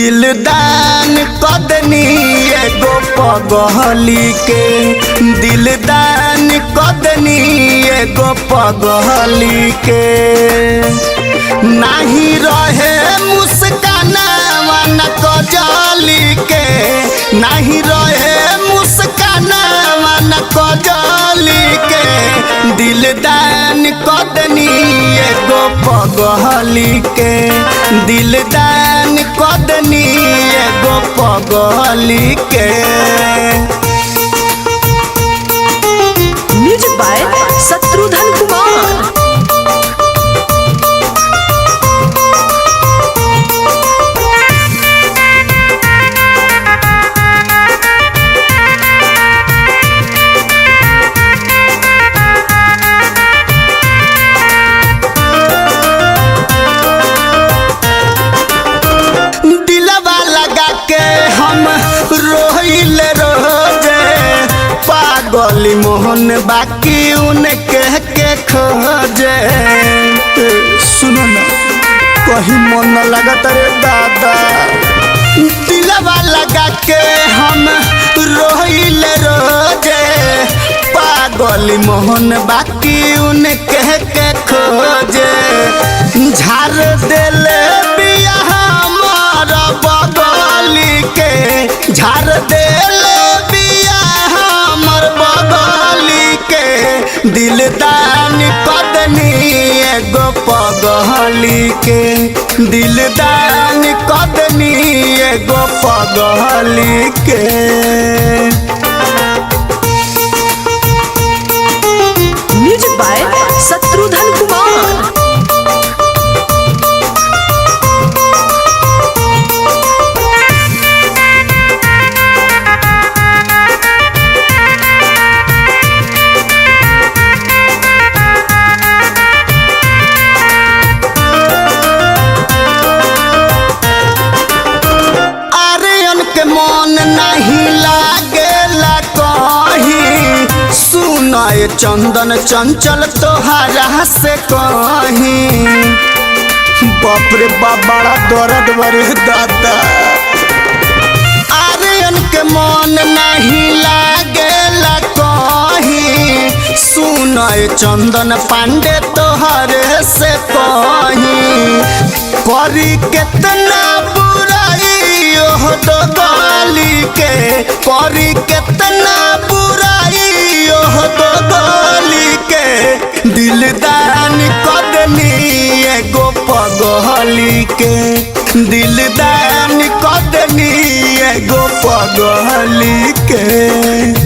दिलदान कदनी एगो पगहली के, दिलदान कदनी एगो पगहली के। नाही रहे मुस्कानावा न कजली के, नाही रहे मुस्कानावा न कजली के। दिलदान कदनी एगो पगहली के, दिलदान कदनी एगो पगहली के। Music by Shatrughan Kumar. पागली मोहन बाकी उनके के खोजे। सुनो ना कहीं मन न लगता रे दादा, दिलवा लगा के हम रोइले रोजे। पागली मोहन बाकी उनके के खोजे। झार देले बिया हमर बगली के, झार देले दिलदान कदनी एगो पगहली के, दिलदान कदनी एगो पगहली के। Music by Shatrughan Kumar. चंदन चंचल तोहरा से कहीं, बाप रे बाप बड़ा दर्द बरे दादा। आर्यन के मन नहीं लागेला कहीं, सुनय चंदन पांडे तोहरे से कहीं। करी केतना बुराई ओह तो गाली के, करी केतना बुराई ओह तो गाली के। दिलदान कदनी एगो पगहली के, दिलदान कदनी एगो पगहली के।